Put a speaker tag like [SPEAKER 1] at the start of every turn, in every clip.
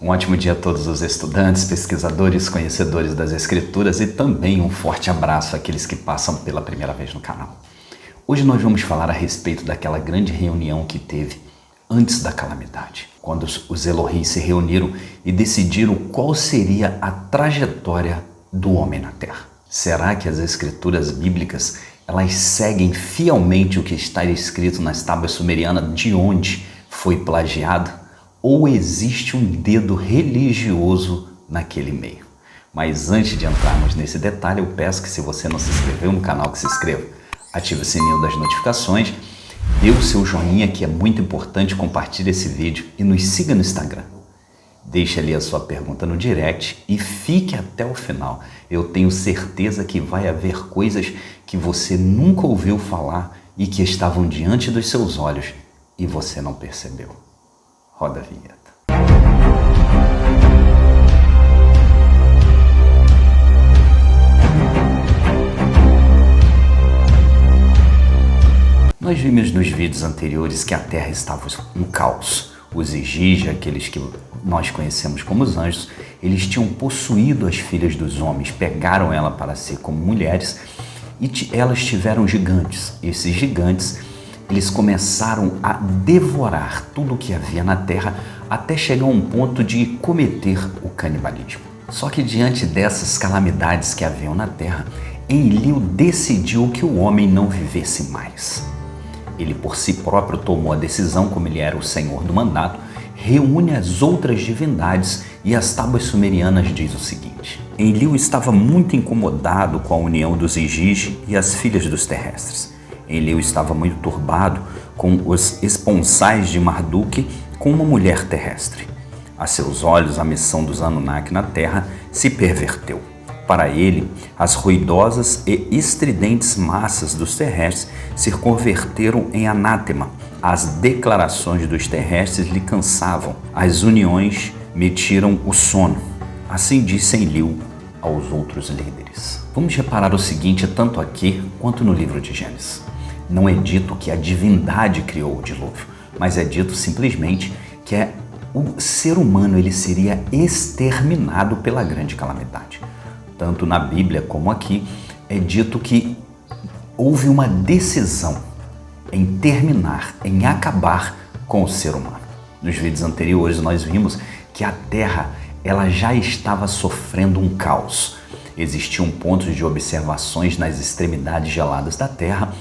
[SPEAKER 1] Um ótimo dia a todos os estudantes, pesquisadores, conhecedores das Escrituras e também um forte abraço àqueles que passam pela primeira vez no canal. Hoje nós vamos falar a respeito daquela grande reunião que teve antes da calamidade, quando os Elohim se reuniram e decidiram qual seria a trajetória do homem na Terra. Será que as Escrituras bíblicas elas seguem fielmente o que está escrito nas tábuas sumerianas de onde foi plagiado? Ou existe um dedo religioso naquele meio? Mas antes de entrarmos nesse detalhe, eu peço que se você não se inscreveu no canal, que se inscreva, ative o sininho das notificações, dê o seu joinha que é muito importante, compartilhe esse vídeo e nos siga no Instagram. Deixe ali a sua pergunta no direct e fique até o final. Eu tenho certeza que vai haver coisas que você nunca ouviu falar e que estavam diante dos seus olhos e você não percebeu. Roda a vinheta. Nós vimos nos vídeos anteriores que a Terra estava um caos. Os Igigi, aqueles que nós conhecemos como os anjos, eles tinham possuído as filhas dos homens, pegaram ela para si como mulheres e elas tiveram gigantes. Esses gigantes eles começaram a devorar tudo o que havia na terra até chegar a um ponto de cometer o canibalismo. Só que diante dessas calamidades que haviam na terra, Enlil decidiu que o homem não vivesse mais. Ele por si próprio tomou a decisão, como ele era o senhor do mandato, reúne as outras divindades e as tábuas sumerianas diz o seguinte: Enlil estava muito incomodado com a união dos Igigi e as filhas dos terrestres. Enlil estava muito turbado com os esponsais de Marduk com uma mulher terrestre. A seus olhos, a missão dos Anunnaki na Terra se perverteu. Para ele, as ruidosas e estridentes massas dos terrestres se converteram em anátema. As declarações dos terrestres lhe cansavam. As uniões me tiram o sono. Assim disse Enlil aos outros líderes. Vamos reparar o seguinte, tanto aqui quanto no livro de Gênesis. Não é dito que a divindade criou o dilúvio, mas é dito simplesmente que o ser humano ele seria exterminado pela grande calamidade. Tanto na Bíblia como aqui é dito que houve uma decisão em terminar, em acabar com o ser humano. Nos vídeos anteriores nós vimos que a Terra ela já estava sofrendo um caos. Existiam pontos de observações nas extremidades geladas da Terra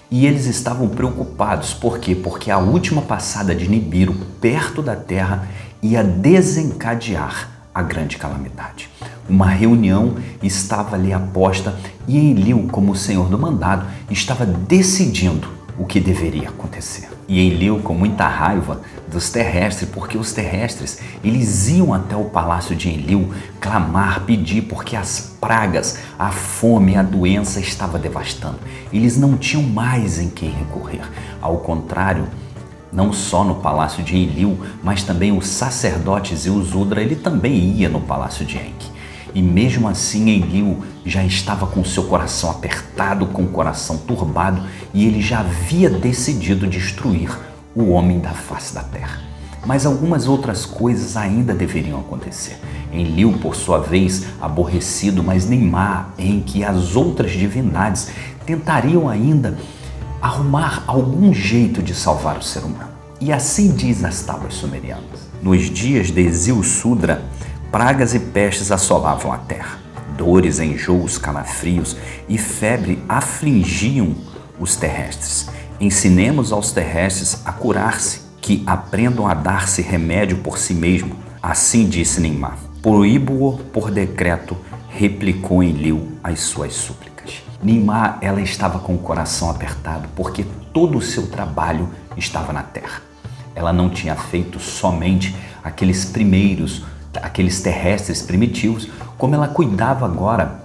[SPEAKER 1] e eles estavam preocupados. Por quê? Porque a última passada de Nibiru perto da Terra ia desencadear a grande calamidade. Uma reunião estava ali aposta e Enlil, como o senhor do mandado, estava decidindo o que deveria acontecer. E Enlil, com muita raiva dos terrestres, porque os terrestres eles iam até o palácio de Enlil clamar, pedir, porque as pragas, a fome, a doença estava devastando. Eles não tinham mais em quem recorrer. Ao contrário, não só no palácio de Enlil, mas também os sacerdotes e os Udra, ele também ia no palácio de Enki. E mesmo assim Enlil já estava com seu coração apertado, com o coração turbado, e ele já havia decidido destruir o homem da face da terra. Mas algumas outras coisas ainda deveriam acontecer. Enlil, por sua vez, aborrecido, mas Nimar, Enki e as outras divindades tentariam ainda arrumar algum jeito de salvar o ser humano. E assim diz as tábuas sumerianas. Nos dias de Zil-Sudra, pragas e pestes assolavam a terra. Dores, enjoos, calafrios e febre afligiam os terrestres. Ensinemos aos terrestres a curar-se, que aprendam a dar-se remédio por si mesmo. Assim disse Nimar. Proíbo-o por decreto, replicou Enlil as suas súplicas. Nimar, ela estava com o coração apertado porque todo o seu trabalho estava na terra. Ela não tinha feito somente aqueles terrestres primitivos, como ela cuidava agora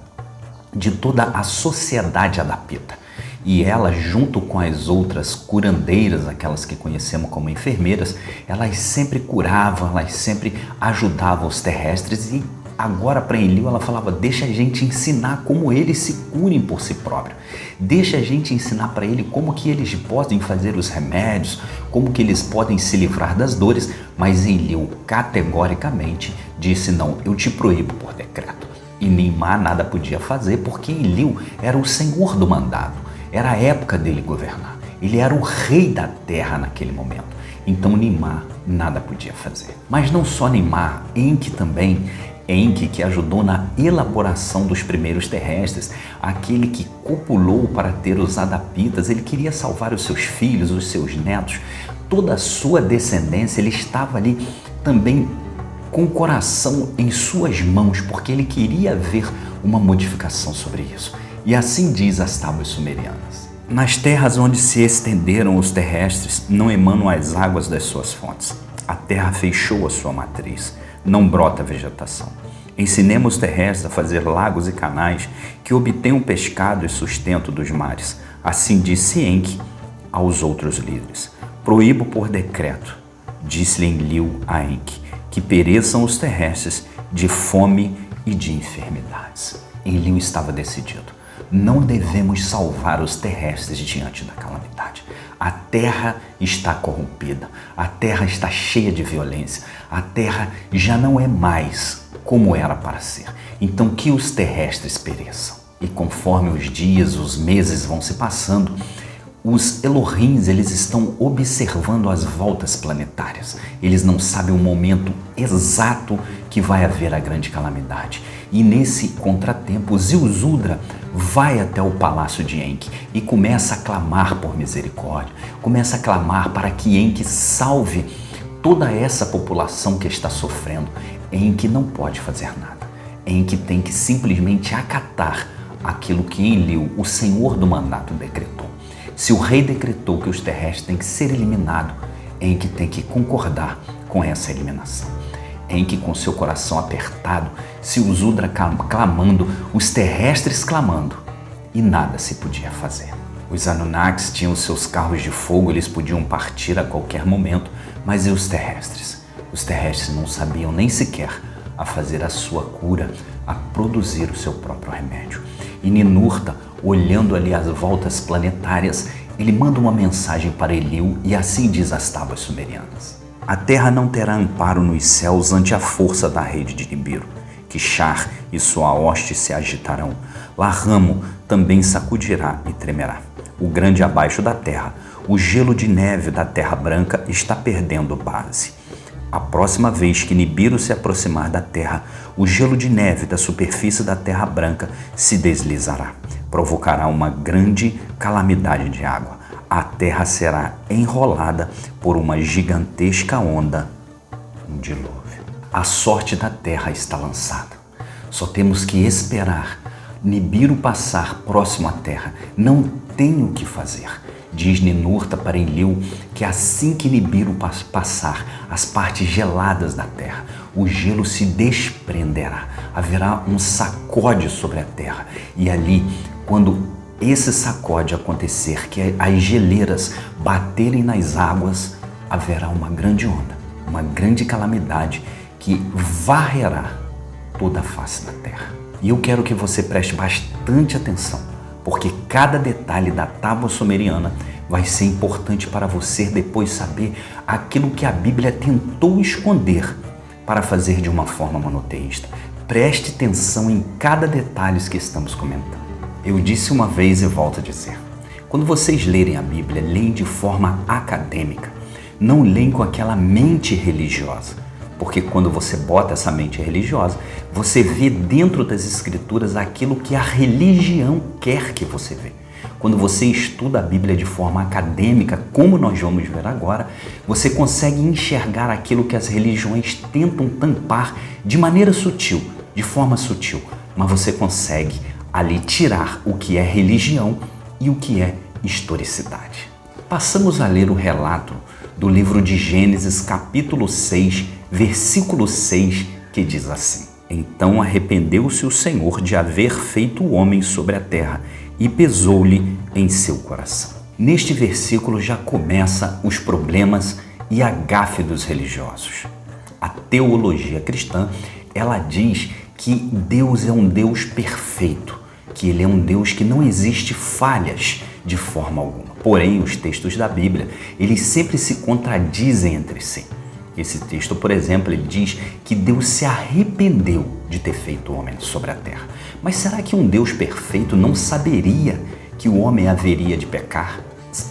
[SPEAKER 1] de toda a sociedade adapita. E ela, junto com as outras curandeiras, aquelas que conhecemos como enfermeiras, elas sempre curavam, elas sempre ajudavam os terrestres e Agora para Enlil ela falava, deixa a gente ensinar como eles se curem por si próprios. Deixa a gente ensinar para ele como que eles podem fazer os remédios, como que eles podem se livrar das dores. Mas Enlil categoricamente disse, não, eu te proíbo por decreto. E Nimar nada podia fazer porque Enlil era o senhor do mandado. Era a época dele governar. Ele era o rei da terra naquele momento. Então Nimar nada podia fazer. Mas não só Nimar, Enki também. Enki, que ajudou na elaboração dos primeiros terrestres, aquele que copulou para ter os Adapitas, ele queria salvar os seus filhos, os seus netos, toda a sua descendência. Ele estava ali também com o coração em suas mãos, porque ele queria ver uma modificação sobre isso. E assim diz as tábuas sumerianas. Nas terras onde se estenderam os terrestres, não emanam as águas das suas fontes. A terra fechou a sua matriz, não brota vegetação. Ensinemos os terrestres a fazer lagos e canais que obtenham pescado e sustento dos mares. Assim disse Enki aos outros líderes. Proíbo por decreto, disse-lhe Enlil a Enki, que pereçam os terrestres de fome e de enfermidades. Enlil estava decidido. Não devemos salvar os terrestres diante da calamidade. A terra está corrompida, a terra está cheia de violência, a terra já não é mais como era para ser. Então que os terrestres pereçam. E conforme os dias, os meses vão se passando, os Elohims, eles estão observando as voltas planetárias. Eles não sabem o momento exato que vai haver a grande calamidade. E nesse contratempo, Ziusudra vai até o palácio de Enki e começa a clamar por misericórdia, começa a clamar para que Enki salve toda essa população que está sofrendo. Enki não pode fazer nada. Enki tem que simplesmente acatar aquilo que Enlil, o senhor do mandato, decretou. Se o rei decretou que os terrestres têm que ser eliminados, Enki tem que concordar com essa eliminação. Enki, com seu coração apertado, Ziusudra clamando, os terrestres clamando, e nada se podia fazer. Os Anunnakis tinham seus carros de fogo, eles podiam partir a qualquer momento, mas e os terrestres? Os terrestres não sabiam nem sequer a fazer a sua cura, a produzir o seu próprio remédio. E Ninurta, olhando ali as voltas planetárias, ele manda uma mensagem para Enlil e assim diz as tábuas sumerianas. A terra não terá amparo nos céus ante a força da rede de Nibiru. Kishar e sua hoste se agitarão. Larramo também sacudirá e tremerá. O grande abaixo da terra, o gelo de neve da terra branca está perdendo base. A próxima vez que Nibiru se aproximar da terra, o gelo de neve da superfície da terra branca se deslizará. Provocará uma grande calamidade de água. A terra será enrolada por uma gigantesca onda, um dilúvio. A sorte da terra está lançada. Só temos que esperar Nibiru passar próximo à terra. Não tem o que fazer. Diz Ninurta para Enlil que assim que Nibiru passar as partes geladas da terra, o gelo se desprenderá. Haverá um sacode sobre a terra. E ali, quando esse sacode acontecer, que as geleiras baterem nas águas, haverá uma grande onda, uma grande calamidade que varrerá toda a face da terra. E eu quero que você preste bastante atenção, porque cada detalhe da tábua sumeriana vai ser importante para você depois saber aquilo que a Bíblia tentou esconder para fazer de uma forma monoteísta. Preste atenção em cada detalhe que estamos comentando. Eu disse uma vez e volto a dizer, quando vocês lerem a Bíblia, leem de forma acadêmica, não leem com aquela mente religiosa, porque quando você bota essa mente religiosa, você vê dentro das escrituras aquilo que a religião quer que você vê. Quando você estuda a Bíblia de forma acadêmica, como nós vamos ver agora, você consegue enxergar aquilo que as religiões tentam tampar de maneira sutil, de forma sutil, mas você consegue ali tirar o que é religião e o que é historicidade. Passamos a ler o relato do livro de Gênesis, capítulo 6, versículo 6, que diz assim: Então arrependeu-se o Senhor de haver feito o homem sobre a terra e pesou-lhe em seu coração. Neste versículo já começa os problemas e a gafe dos religiosos. A teologia cristã, ela diz que Deus é um Deus perfeito, que Ele é um Deus que não existe falhas de forma alguma. Porém, os textos da Bíblia, eles sempre se contradizem entre si. Esse texto, por exemplo, ele diz que Deus se arrependeu de ter feito o homem sobre a terra. Mas será que um Deus perfeito não saberia que o homem haveria de pecar?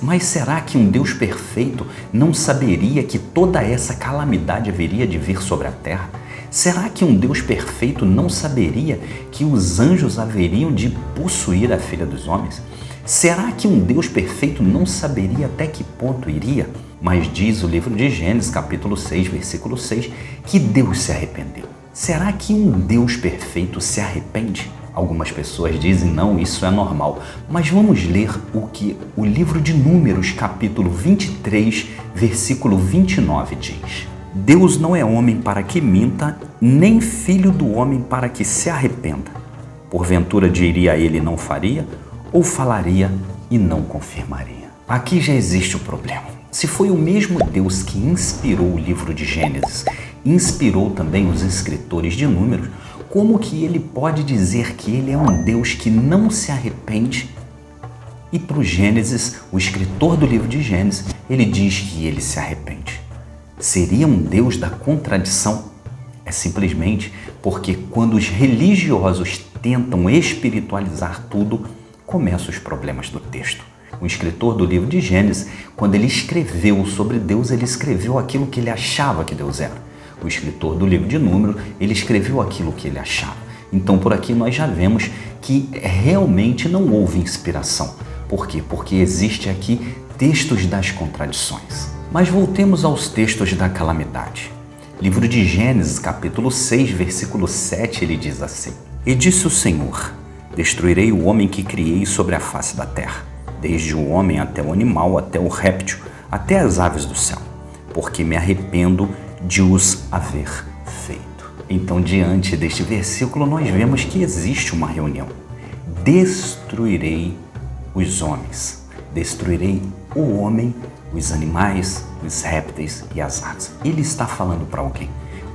[SPEAKER 1] Mas será que um Deus perfeito não saberia que toda essa calamidade haveria de vir sobre a terra? Será que um Deus perfeito não saberia que os anjos haveriam de possuir a filha dos homens? Será que um Deus perfeito não saberia até que ponto iria? Mas diz o livro de Gênesis, capítulo 6, versículo 6, que Deus se arrependeu. Será que um Deus perfeito se arrepende? Algumas pessoas dizem, não, isso é normal. Mas vamos ler o que o livro de Números, capítulo 23, versículo 29 diz. Deus não é homem para que minta, nem filho do homem para que se arrependa. Porventura diria ele não faria, ou falaria e não confirmaria. Aqui já existe o problema. Se foi o mesmo Deus que inspirou o livro de Gênesis, inspirou também os escritores de Números, como que ele pode dizer que ele é um Deus que não se arrepende? E para o Gênesis, o escritor do livro de Gênesis, ele diz que ele se arrepende. Seria um Deus da contradição? É simplesmente porque quando os religiosos tentam espiritualizar tudo, começam os problemas do texto. O escritor do livro de Gênesis, quando ele escreveu sobre Deus, ele escreveu aquilo que ele achava que Deus era. O escritor do livro de Números, ele escreveu aquilo que ele achava. Então, por aqui nós já vemos que realmente não houve inspiração. Por quê? Porque existe aqui textos das contradições. Mas voltemos aos textos da calamidade. Livro de Gênesis, capítulo 6, versículo 7, ele diz assim: E disse o Senhor: Destruirei o homem que criei sobre a face da terra, desde o homem até o animal, até o réptil, até as aves do céu, porque me arrependo de os haver feito. Então, diante deste versículo, nós vemos que existe uma reunião. Destruirei os homens, destruirei o homem, os animais, os répteis e as aves. Ele está falando para alguém,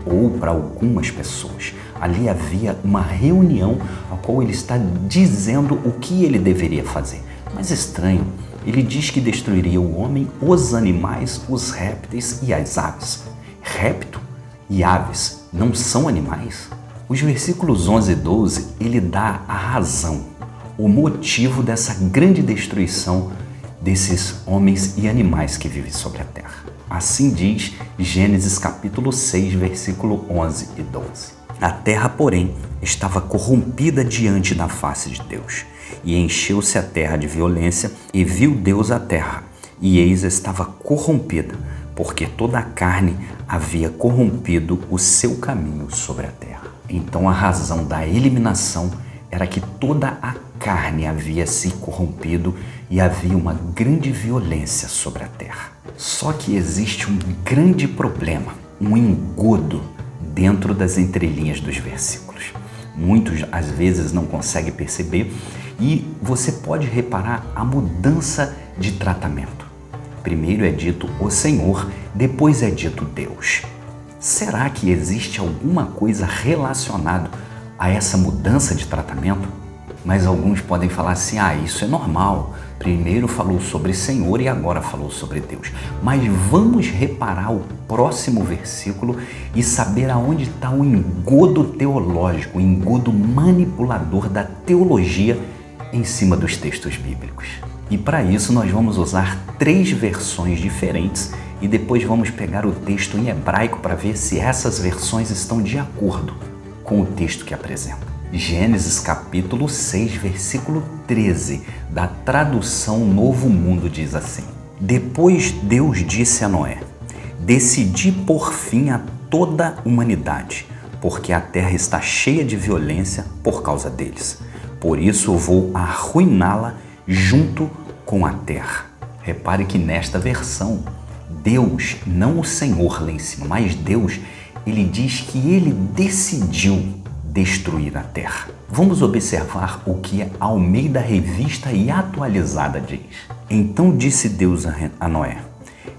[SPEAKER 1] ou para algumas pessoas. Ali havia uma reunião a qual ele está dizendo o que ele deveria fazer. Mas estranho, ele diz que destruiria o homem, os animais, os répteis e as aves. Réptil e aves não são animais? Os versículos 11 e 12, ele dá a razão, o motivo dessa grande destruição desses homens e animais que vivem sobre a terra. Assim diz Gênesis capítulo 6, versículo 11 e 12. A terra, porém, estava corrompida diante da face de Deus, e encheu-se a terra de violência, e viu Deus a terra, e eis estava corrompida, porque toda a carne havia corrompido o seu caminho sobre a terra. Então a razão da eliminação era que toda a carne havia se corrompido e havia uma grande violência sobre a terra. Só que existe um grande problema, um engodo dentro das entrelinhas dos versículos. Muitos às vezes não conseguem perceber e você pode reparar a mudança de tratamento. Primeiro é dito o Senhor, depois é dito Deus. Será que existe alguma coisa relacionada a essa mudança de tratamento? Mas alguns podem falar assim, isso é normal. Primeiro falou sobre Senhor e agora falou sobre Deus. Mas vamos reparar o próximo versículo e saber aonde está o engodo teológico, o engodo manipulador da teologia em cima dos textos bíblicos. E para isso nós vamos usar 3 versões diferentes e depois vamos pegar o texto em hebraico para ver se essas versões estão de acordo com o texto que apresenta. Gênesis capítulo 6, versículo 13, da tradução Novo Mundo diz assim: Depois Deus disse a Noé: Decidi pôr fim a toda a humanidade, porque a terra está cheia de violência por causa deles. Por isso eu vou arruiná-la junto com a terra. Repare que nesta versão, Deus, não o Senhor lá em cima, mas Deus, ele diz que ele decidiu destruir a terra. Vamos observar o que a Almeida Revista e Atualizada diz. Então disse Deus a Noé: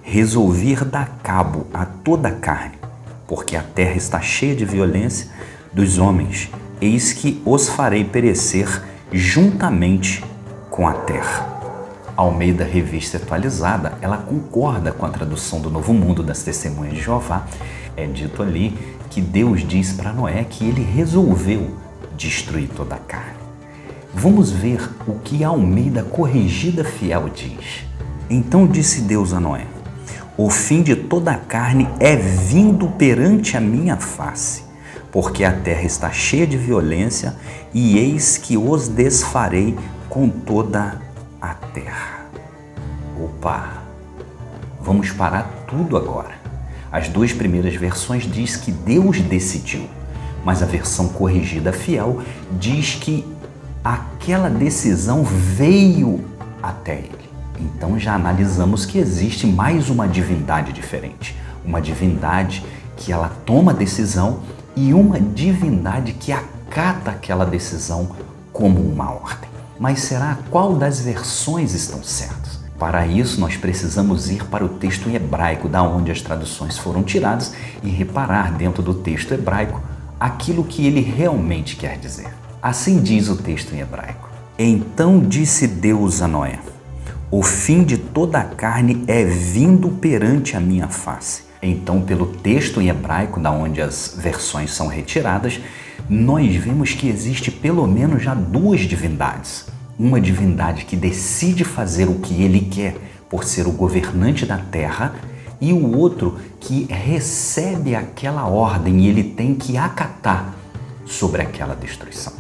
[SPEAKER 1] Resolvi dar cabo a toda a carne, porque a terra está cheia de violência dos homens, eis que os farei perecer juntamente com a terra. A Almeida Revista Atualizada, ela concorda com a tradução do Novo Mundo das Testemunhas de Jeová. É dito ali que Deus diz para Noé que ele resolveu destruir toda a carne. Vamos ver o que a Almeida Corrigida Fiel diz. Então disse Deus a Noé: o fim de toda a carne é vindo perante a minha face, porque a terra está cheia de violência, e eis que os desfarei com toda a terra. Opa! Vamos parar tudo agora. As duas primeiras versões diz que Deus decidiu, mas a versão Corrigida Fiel diz que aquela decisão veio até ele. Então já analisamos que existe mais uma divindade diferente. Uma divindade que ela toma decisão e uma divindade que acata aquela decisão como uma ordem. Mas será qual das versões estão certas? Para isso nós precisamos ir para o texto em hebraico, da onde as traduções foram tiradas, e reparar dentro do texto hebraico aquilo que ele realmente quer dizer. Assim diz o texto em hebraico: então disse Deus a Noé: o fim de toda a carne é vindo perante a minha face. Então, pelo texto em hebraico, da onde as versões são retiradas, nós vemos que existe pelo menos já duas divindades. Uma divindade que decide fazer o que ele quer por ser o governante da terra, e o outro que recebe aquela ordem e ele tem que acatar sobre aquela destruição.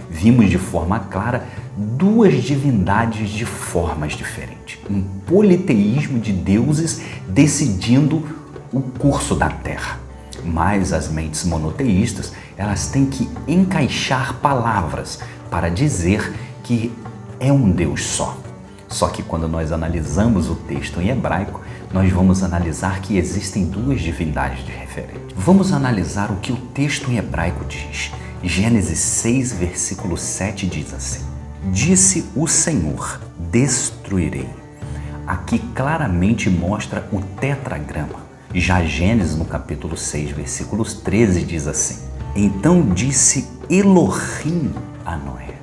[SPEAKER 1] Vimos de forma clara duas divindades de formas diferentes. Um politeísmo de deuses decidindo o curso da terra. Mas as mentes monoteístas, elas têm que encaixar palavras para dizer que é um Deus só. Só que quando nós analisamos o texto em hebraico, nós vamos analisar que existem duas divindades de referência. Vamos analisar o que o texto em hebraico diz. Gênesis 6, versículo 7 diz assim: disse o Senhor, destruirei. Aqui claramente mostra o tetragrama. Já Gênesis, no capítulo 6, versículos 13, diz assim: então disse Elohim a Noé.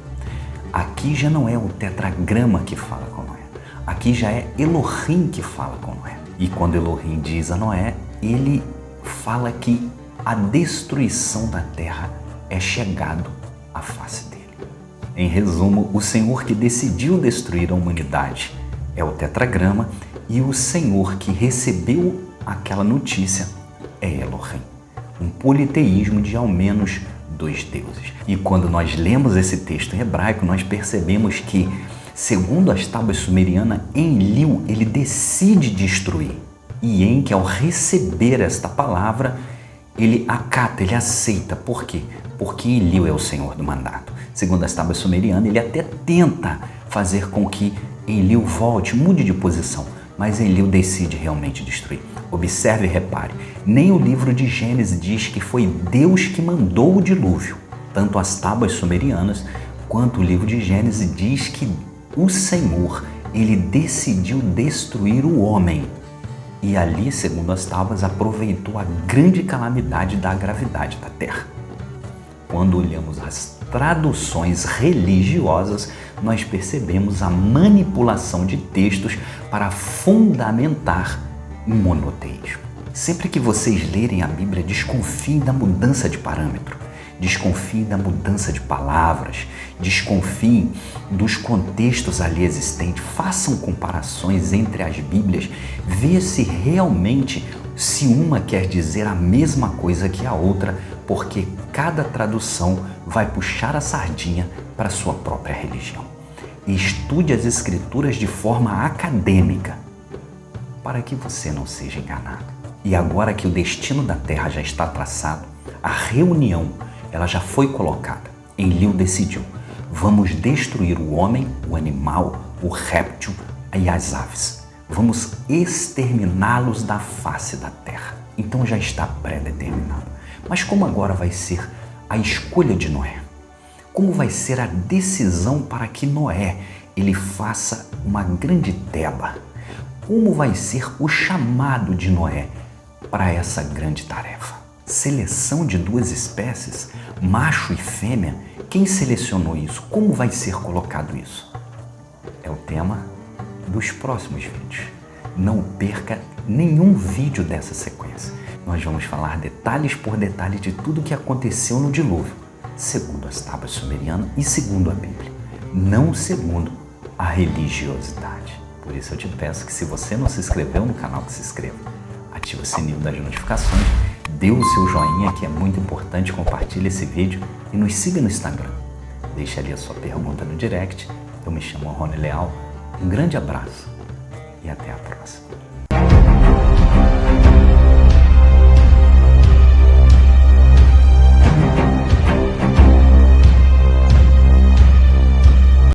[SPEAKER 1] Aqui já não é o tetragrama que fala com Noé. Aqui já é Elohim que fala com Noé. E quando Elohim diz a Noé, ele fala que a destruição da terra é chegado à face dele. Em resumo, o Senhor que decidiu destruir a humanidade é o tetragrama, e o Senhor que recebeu aquela notícia é Elohim. Um politeísmo de ao menos dois deuses. E quando nós lemos esse texto em hebraico, nós percebemos que, segundo as tábuas sumerianas, Enlil, ele decide destruir. E Enki, ao receber esta palavra, ele acata, ele aceita. Por quê? Porque Enlil é o senhor do mandato. Segundo as tábuas sumerianas, ele até tenta fazer com que Enlil volte, mude de posição, mas Enlil decide realmente destruir. Observe e repare, nem o livro de Gênesis diz que foi Deus que mandou o dilúvio. Tanto as tábuas sumerianas quanto o livro de Gênesis diz que o Senhor, ele decidiu destruir o homem. E ali, segundo as tábuas, aproveitou a grande calamidade da gravidade da terra. Quando olhamos as traduções religiosas, nós percebemos a manipulação de textos para fundamentar um monoteísmo. Sempre que vocês lerem a Bíblia, desconfiem da mudança de parâmetro, desconfiem da mudança de palavras, desconfiem dos contextos ali existentes, façam comparações entre as Bíblias, vê se realmente se uma quer dizer a mesma coisa que a outra, porque cada tradução vai puxar a sardinha para a sua própria religião. Estude as Escrituras de forma acadêmica, para que você não seja enganado. E agora que o destino da terra já está traçado, a reunião ela já foi colocada. Enlil decidiu: vamos destruir o homem, o animal, o réptil e as aves. Vamos exterminá-los da face da terra. Então já está pré-determinado. Mas como agora vai ser a escolha de Noé? Como vai ser a decisão para que Noé ele faça uma grande teba? Como vai ser o chamado de Noé para essa grande tarefa? Seleção de duas espécies, macho e fêmea? Quem selecionou isso? Como vai ser colocado isso? É o tema dos próximos vídeos. Não perca nenhum vídeo dessa sequência. Nós vamos falar detalhes por detalhe de tudo o que aconteceu no dilúvio, segundo as tábuas sumerianas e segundo a Bíblia, não segundo a religiosidade. Por isso eu te peço que, se você não se inscreveu no canal, que se inscreva. Ative o sininho das notificações, dê o seu joinha, que é muito importante, compartilhe esse vídeo e nos siga no Instagram. Deixe ali a sua pergunta no direct. Eu me chamo Rony Leal. Um grande abraço e até a próxima.